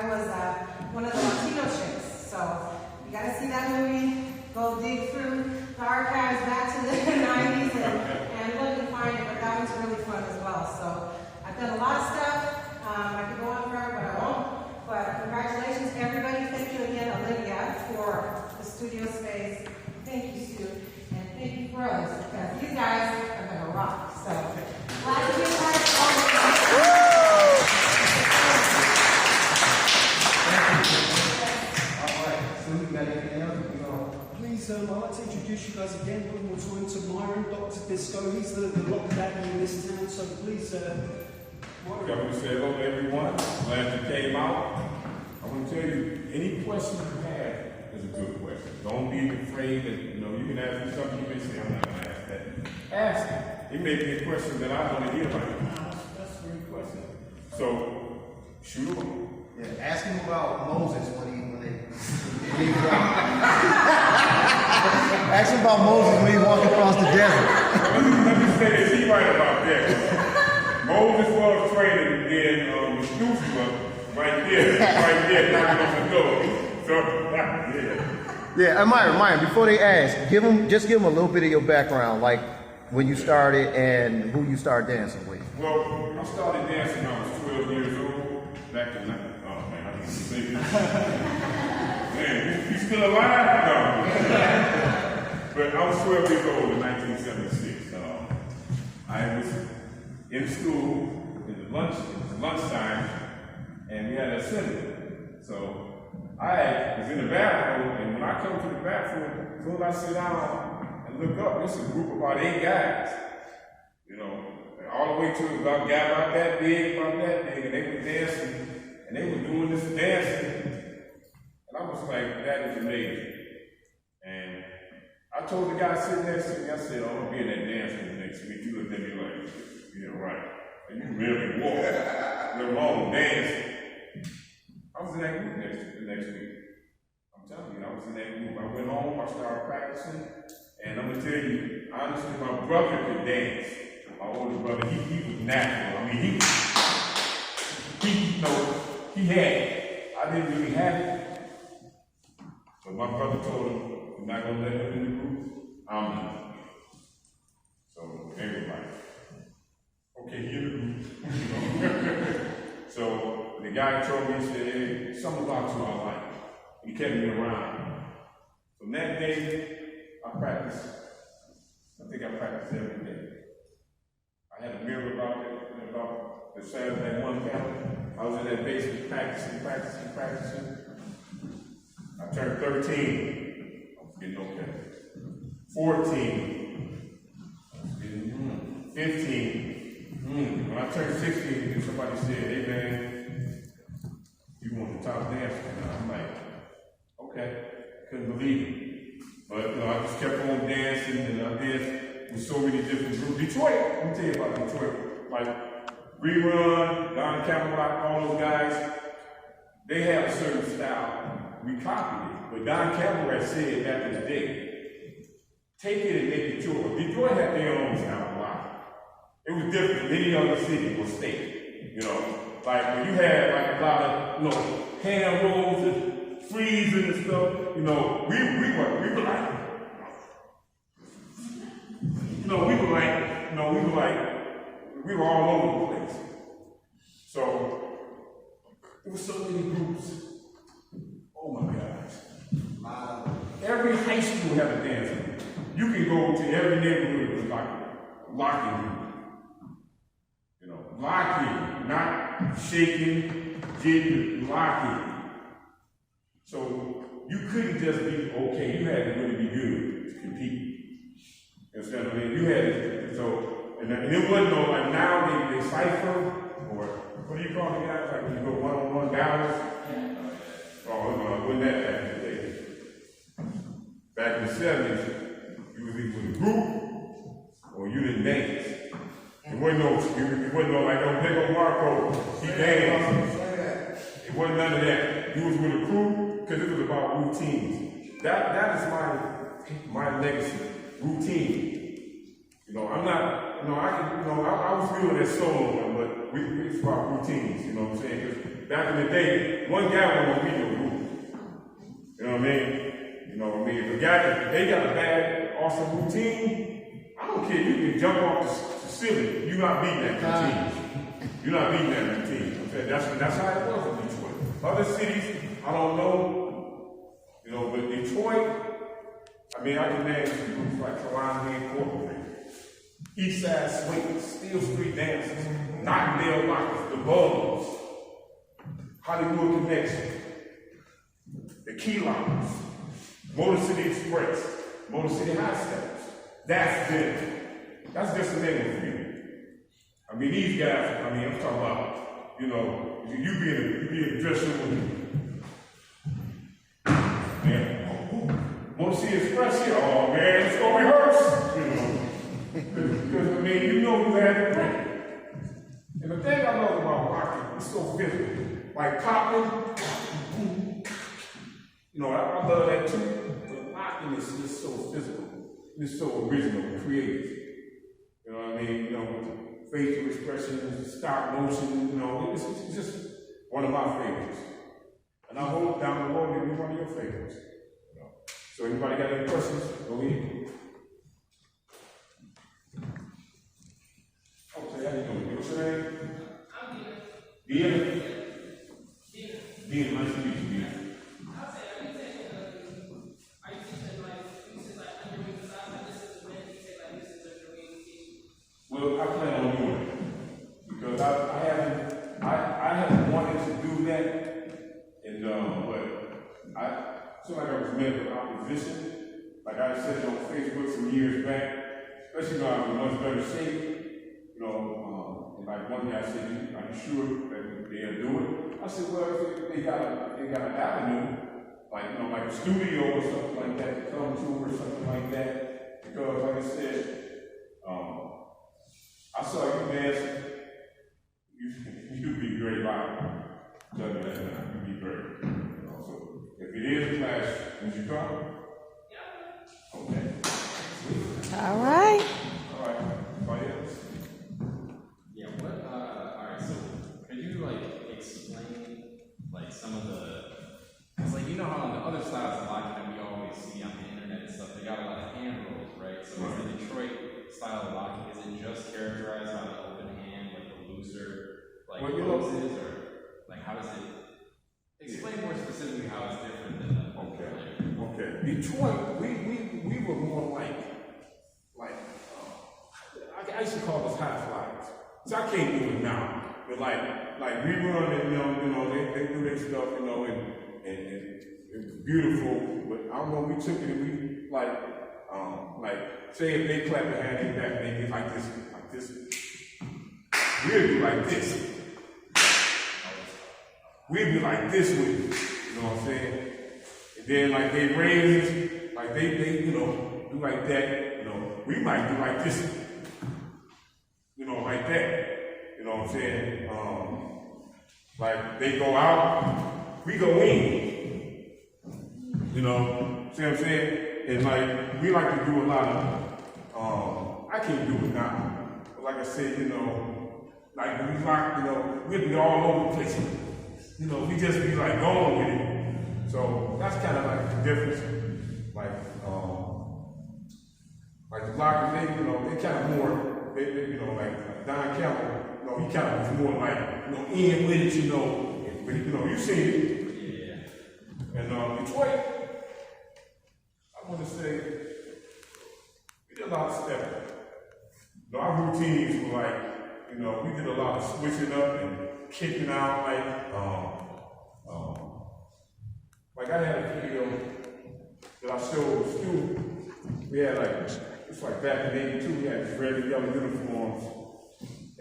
I was one of the Latino chicks. So you got to see that movie. Go dig through the archives back to the 90s and look and find it. But that one's really fun as well. So I've done a lot of stuff. I could go on forever, but I won't. But congratulations, everybody. Thank you again, Olivia, for the studio space. Thank you, Stu. And thank you, Rose, because these guys are going to rock. So glad to be a part of all of this. Please, I'd like to introduce you guys again one more time to Myron, Dr. Disco. He's the rock daddy in this town, so please, Governor said hello to everyone. Glad you came out. I want to tell you, any question you have is a good question. Don't be afraid that, you can ask me something, you may say, I'm not going to ask that. Ask it. It may be a question that I want to hear about. That's a great question. So, shoot him. Yeah, ask him about Moses when they ask him about Moses when he walked across the desert. Let me say this, he right about that. Moses was training, and then Methuselah right there, knocking on the door. So, yeah. Yeah, and Myron, before they ask, just give them a little bit of your background, like when you started and who you started dancing with. Well, I started dancing when I was 12 years old, back in, oh man, I can't say this. Man, you still alive? No. But I was 12 years old in 1976. I was in school, it was lunchtime, and we had an assembly. So I was in the bathroom, and when I come to the bathroom, as soon as I sit down and look up, this is a group of about 8 guys. All the way to about that big, and they were dancing, and they were doing this dancing. And I was like, that is amazing. And I told the guy sitting next to me, I said, I'm gonna be in that dance room next week. You looked at me like, yeah, right. And you really walk, let alone dancing. I was in that group the next week. I'm telling you, I was in that group. I went home, I started practicing, and I'm gonna tell you, honestly, my brother could dance. My older brother, he was natural. I mean, he had it. I didn't really have it. But my brother told him, I'm not gonna let him in the group. I'm in. So they were like, okay, you're the group. So the guy told me, he said, hey, something about you I like. He kept me around. From that day, I practiced. I think I practiced every day. I had a mirror about the Saturday one family. I was in that basement practicing. I turned 13. I was getting okay. 14. I was getting 15. When I turned 16, somebody said, hey man, you want the top dancer? And I'm like, okay. Couldn't believe it. But I just kept on dancing, and I danced with so many different groups. Detroit, let me tell you about Detroit. Like Rerun, Don Camelot, all those guys, they have a certain style. We copied it. But Don Camelot said back in the day, take it and make it yours. Detroit had their own style a lot. It was different than any other city or state. Like when you had like a lot of, hand rolls and freezing and stuff, we were like, we were all over the place. So, there were so many groups. Oh my gosh. Every high school had a dance group. You can go to every neighborhood with like locking group. Locking, not shaking, getting, locking. So, you couldn't just be okay, you had to really be good to compete. You understand what I mean? You had to, and it wasn't no, like now they cipher, or what do you call the guys? Like when you go one-on-one battles? Oh, no, it wasn't that back in the day. Back in the 70s, you was either with a group, or you didn't dance. It wasn't no like no big old Marco, he danced. It wasn't none of that. You was with a crew, because it was about routines. That is my legacy, routine. I'm not, I was feeling that solo one, but it's about routines, you know what I'm saying? 'Cause back in the day, one guy wasn't gonna be no rule. You know what I mean? You know what I mean? If they got a bad, awesome routine, I don't care. You can jump off the ceiling. You're not beating that routine. You're not beating that routine. Okay? That's how it was in Detroit. Other cities, I don't know. You know, but Detroit, I mean, I can name some groups like Carolina Incorporated, East Side Swingers, Steel Street Dancers, Knockdale Rockers, The Bulls, Hollywood Connection, the Key Lockers, Motor City Express, Motor City High Steppers. That's them. That's just the name of a few. I mean, these guys, I mean, I'm talking about, you know, you be in a dress room man, Motor City Express here, oh man, let's go rehearse, you know. Because, I mean, you know you had to break. And the thing I love about rock is it's so physical. Like popping, you know, I love that too. But locking is just so physical. It's so original, creative. You know what I mean? You know, facial expressions, stop motion, you know, it's just one of my favorites. And I hope down the road it'll be one of your favorites. You know. So anybody got any questions? Go ahead. Okay, how you doing? What's your name? I'm Dean. Dean, nice to meet you, Dean. Well, I plan on doing it because I haven't wanted to do that, and but I feel like I was met with opposition. Like I said on Facebook some years back, especially when I was in much better shape, you know. And like one day I said, "Are you sure that they'll do it?" I said, "Well, if they got an avenue, like you know, like a studio or something like that to come to, or something like that." Because, like I said, I saw you dancing. You'd be great live. Tell me that now. You'd be great. You know, so if it is a class, would you come? Yeah. Okay. All right. All right. Anybody else? Yeah. What? All right. So, could you like explain like some of the? Cause like you know how on the other side of the locking that we always see on the internet and stuff, they got a lot of hand rolls, right? So is the Detroit style of locking, is it just characterized by the open hand, like the looser, like poses, or like how does it? Explain more specifically how it's different than the Okay. Detroit, we were more like I used to call us high flyers. So I can't do it now, but like we run it, you know, they do their stuff, you know, and it's beautiful. But I don't know, we took it and we like say if they clap their hand, they back, they get like this. We'll be like this. We'll be like this with it, you know what I'm saying? And then like they raise it, like they you know, do like that, you know. We might do like this, you know, like that, you know what I'm saying? Like they go out, we go in, you know, see what I'm saying? And like, we like to do a lot of, I can't do it now, but like I said, you know, like when we lock, you know, we'll be all over the place. You know, we just be like going with it. So that's kind of like the difference. Like the locker, they, you know, they kind of more, they you know, like Don Campbell, you know, he kind of was more like, you know, in with it, you know, but you know, you seen it. Yeah. And Detroit, I want to say, we did a lot of stepping. You know, our routines were like, you know, we did a lot of switching up and kicking out, like I had a video that I showed Stu. We had it's like back in '82, we had red and yellow uniforms.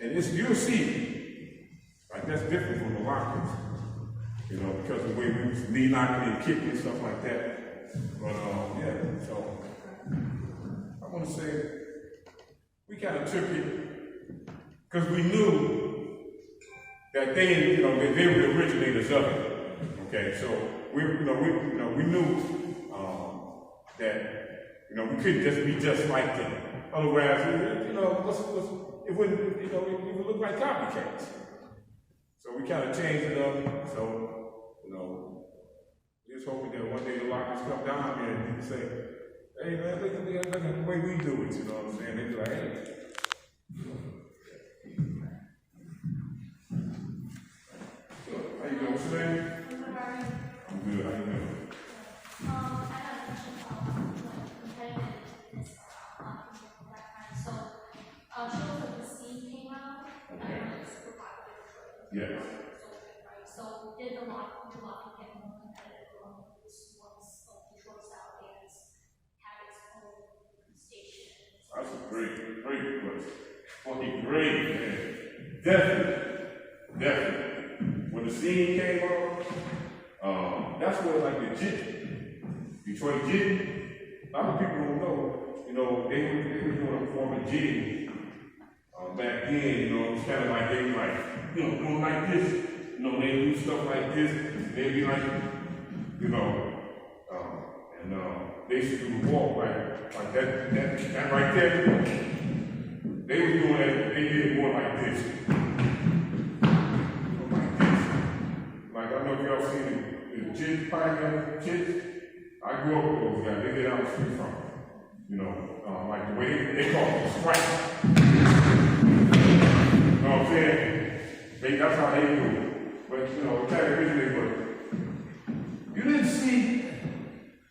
And you'll see, like that's different from the lockers, you know, because of the way we was knee knocking and kicking and stuff like that. But yeah, so I want to say we kind of took it because we knew that they, you know, that they were the originators of it. Okay, so we knew that, you know, we couldn't just be just like them. Otherwise, you know, it wouldn't, you know, it would look like copycats. So we kind of changed it up. So, you know, just hoping that one day the lockers come down here and say, hey man, look at the way we do it, you know what I'm saying? They be like, hey. How you doing, what's your name? I'm good, how you doing? I have a question about competitiveness background. So, shows like the scene came out, and it's super popular. Yes. So, did the lock get more competitive once the short style bands had its own station? That's a great question. Fucking great, man. Definitely. When the scene came on, that's where like the Detroit Jitty, a lot of people don't know, you know, they were doing a form of jitty back then, you know, it's kind of like they were like, you know, doing like this, you know, they do stuff like this, they'd be like, you know, they used to do the walk like that right there. They were doing that, they did it more like this. Like, I don't know if y'all seen the Jits, Pioneer Jits. I grew up with those guys. They get out the street from them. You know, like the way they call it strike. You know what I'm saying? That's how they do it. But, you know, it kind of originated, but you didn't see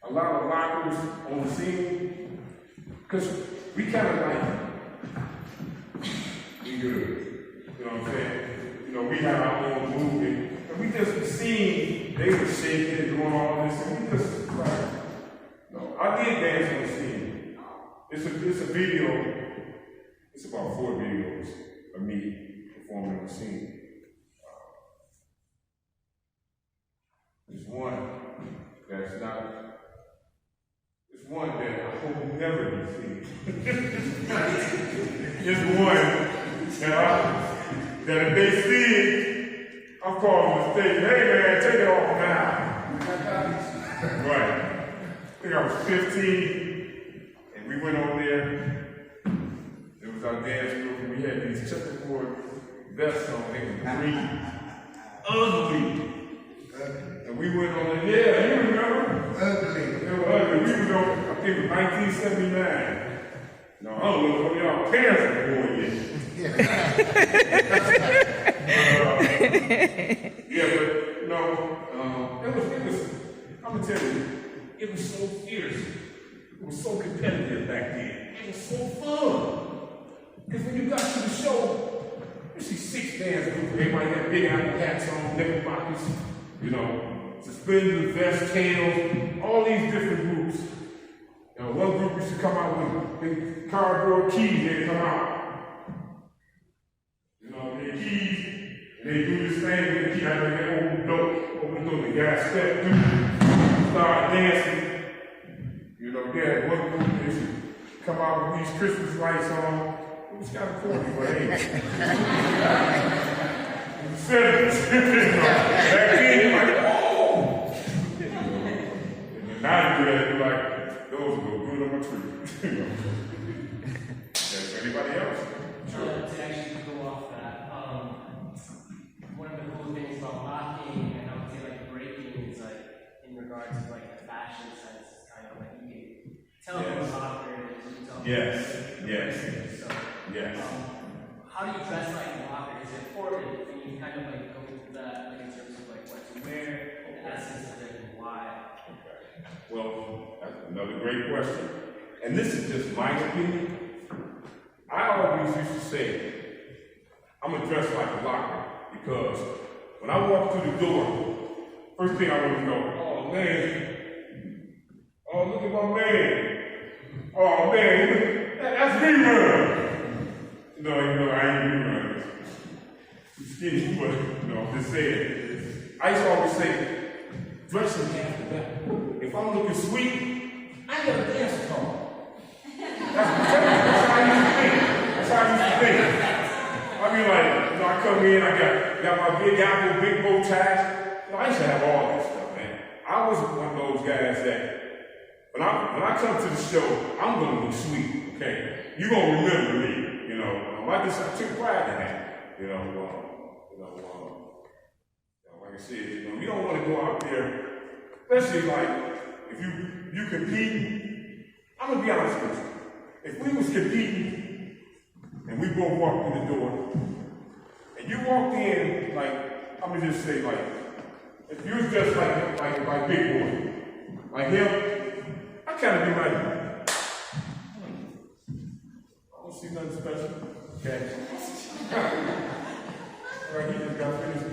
a lot of lockers on the scene. Because we kind of like, we good. You know what I'm saying? You know, we have our own movement. And we just seen they were shaking and doing all this, and we just like, no. I did dance on the scene. It's a video. It's about 4 videos of me performing on the scene. There's one that's not. There's one that I hope never be seen. There's one that if they see it, I'm calling the station, hey man, take it off now. Right. I think I was 15, and we went over there. It was our dance group, and we had these checkerboard vests on. They were green. Ugly. And we went on there, yeah, you remember? Ugly. They were ugly. We was on, I think it was 1979. No, I don't know if y'all parents are born yet. Yeah, but you know, it was. I'm gonna tell you, it was so fierce. It was so competitive back then. It was so fun. Because when you got to the show, you see 6 dance groups. They might have big apple hats on, knickerbockers, you know, suspenders, vests, tails, all these different groups. You know, one group used to come out with big cardboard keys. They'd come out. You know, their keys. They do this thing with the key. I mean, they open the door, the guy step through, start dancing. You know, yeah, one group used to come out with these Christmas lights on. It was kind of corny, but hey. In the 70s, back then, you're like, oh! And now you're like, those go good on my tree. You know. Yes, anybody else? Sure. To actually go off that, one of the cool things about locking and I would say like breaking is like in regards to like the fashion sense, it's kind of like you can tell who's locker and you can tell Yes. So, Yes. how do you dress like a locker? Is it important? Can you kind of like go into that like in terms of like what to wear, the essence of it, and why? Okay. Well, that's another great question. And this is just my opinion. I always used to say, I'm gonna dress like a locker because when I walk through the door, first thing I want to know, oh man, oh look at my man, oh man, that's me run. No, I ain't rerun. Skinny, but I'm just saying. I used to always say, dressing half the battle. If I'm looking sweet, I got a dance card. That's how I used to think. That's how I used to think. I mean, like, I come in, I got my big apple, big bow ties. I used to have all this stuff, man. I was one of those guys that when I come to the show, I'm gonna look sweet, okay? You're gonna remember me. You know, like I said, I took pride in that. Like I said, you don't want to go out there, especially like if you compete. I'm gonna be honest with you. If we was competing and we both walked in the door, and you walked in like, I'm gonna just say like, if you was just like Big Boy, like him, I kind of be like, I don't see nothing special. Okay. Right, he just got finished,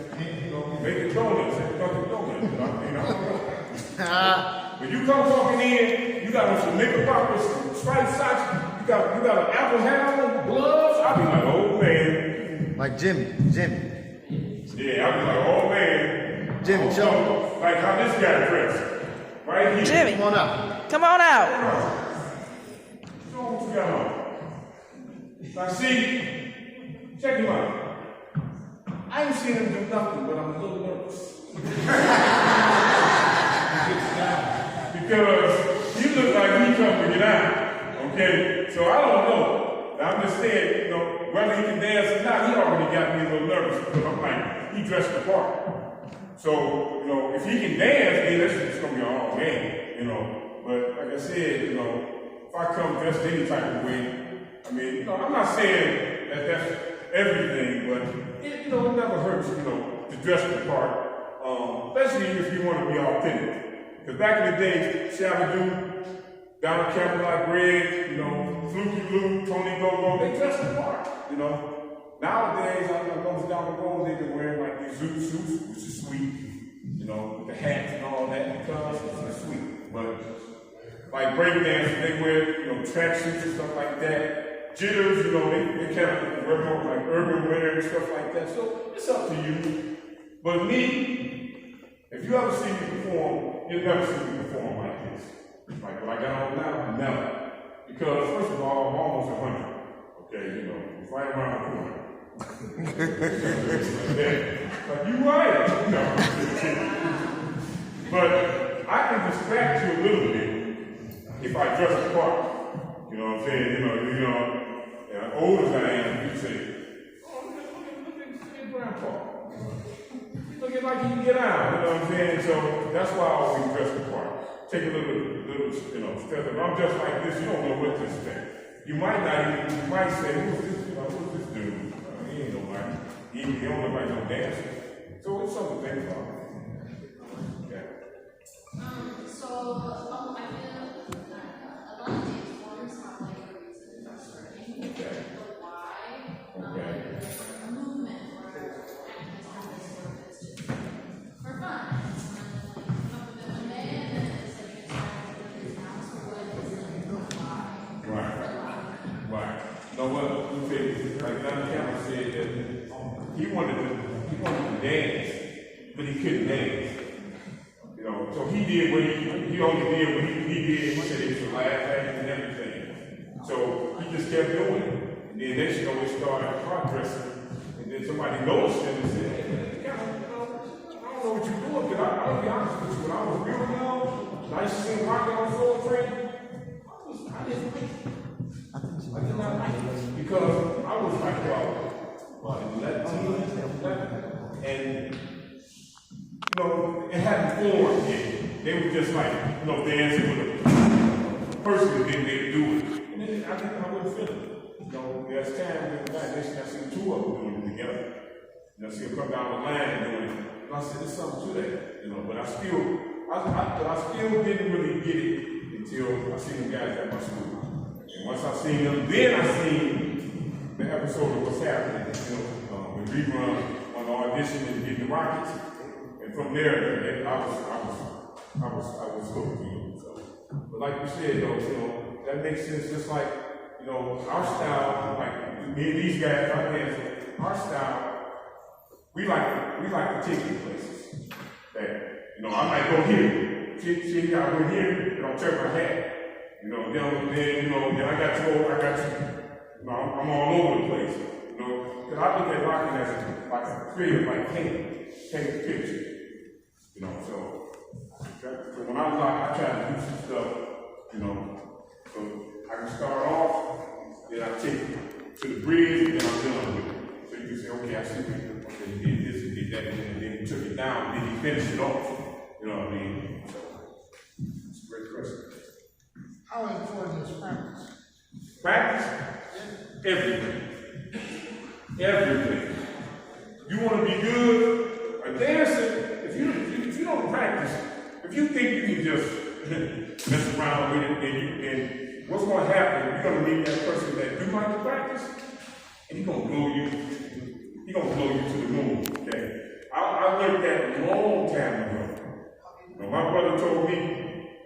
making donuts at Dunkin' Donuts. I don't know. When you come walking in, you got on some knickerbockers, striped socks, you got an apple hat on, gloves. I'll be like, oh man. Like Jimmy. Yeah, I'll be like, oh man. Jimmy, show me. Like how this guy dressed. Right here. Jimmy, Come on out. come on out. Show what you got on. Now see, check him out. I ain't seen him do nothing, but I'm a little nervous. Because you look like he come to get out. Okay? So I don't know. I'm just saying, whether he can dance or not, he already got me a little nervous because I'm like, he dressed the part. So, if he can dance, then that's just gonna be all game, But like I said, if I come dressed any type of way, I mean, I'm not saying that that's everything, but it never hurts, to dress the part, especially if you want to be authentic. Because back in the day, Shabba Doo, Donald Campbell, Greg, Fluky Blue, Tony Go-Go, they dressed the part, Nowadays, I noticed down the road, they've been wearing like these zoot suits, which is sweet, with the hats and all that, because it's sweet. But like breakdancers, they wear, tracksuits and stuff like that. Jitters, they kind of wear more like urban wear and stuff like that. So it's up to you. But me, if you ever see me perform, you'll never see me perform like this. Like what I got on now, never. Because first of all, I'm almost 100. Okay, it's right around the corner. Like you right. But I can distract you a little bit if I dress the part. You know what I'm saying? Old as I am, you say, oh, look at Grandpa. He's looking like he can get out, you know what I'm saying? So that's why I always dress the part. Take a little step. If I'm just like this, you don't know what to expect. You might say, who's this dude? He ain't nobody. He don't look like no dancer. So it's something to think about. Okay. So, I feel like a lot of these forms have like a reason for starting. Okay. The why, Okay. the movement, or actors have this sort of it's just for fun. It's fun to like come up with it one day and then it's like inspired to do this now. So what is like the why? Right. No, what like Don Campbell said that he wanted to dance, but he couldn't dance. So he did what he only did what he did. He said it was the last act and everything. So he just kept doing it. And then next year it started progressing. And then somebody noticed him and said, hey, I don't know what you're doing. Because I'll be honest with you, when I was real young, and I used to sing Rocket on Soul Train, I didn't like it. I did not like it. Because I was like, 11, and it hadn't formed yet. They were just like, dancing with a person that didn't they do it. And then I wouldn't feel it. There's time in the back, I see two of them doing it together. I see them come down the line and doing it. And I said, there's something to that. But I still didn't really get it until I seen the guys at my school. And once I seen them, then I seen the episode of What's Happening, when Rerun on the audition and getting the Rockets. And from there, I was hooked. So, but like you said, that makes sense. Just like our style, like me and these guys out there, our style, we like to take you places. That I might go here, see, I went here, and I'll turn my hat. Then I got you. I'm all over the place. Because I look at rocking as like a creative, like paint a picture. So when I rock, I try to do some stuff, so I can start off, then I take it. to the bridge, and then I'm done with it. So you can say, okay, I see what okay, he did this, he did that, and then he took it down, and then he finished it off. You know what I mean? So, it's a great question. How important is practice? Practice? Everything. Everything. You want to be good? A dancer, if you don't practice, if you think you can just mess around with it, and what's going to happen, you're going to meet that person that do like to practice, and he's going to blow you. He's going to blow you to the moon, okay? I learned that a long time ago. When my brother told me,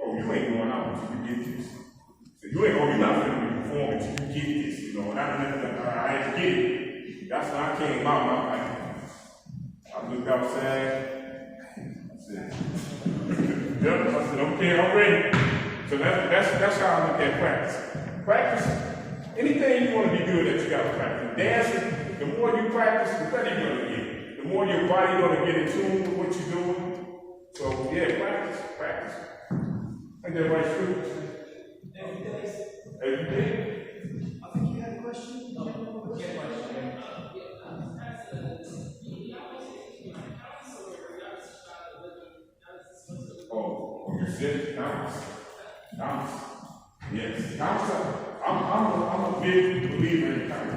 oh, you ain't going out until you get this. So you're not going to be performing until you get this, you know, and I had to get it. That's when I came out, I looked outside, I said, yep, I said, okay, I'm ready. So that's how I look at practice. Practice, anything you want to be good at, you got to practice. Dancing, the more you practice, the better you're going to get. The more your body going to get in tune with what you're doing. So, yeah, practice. I think that right, Stu? Every day. Every day. I think you had a question? Oh, you said counts. Yes, counts. I'm a big believer in counts.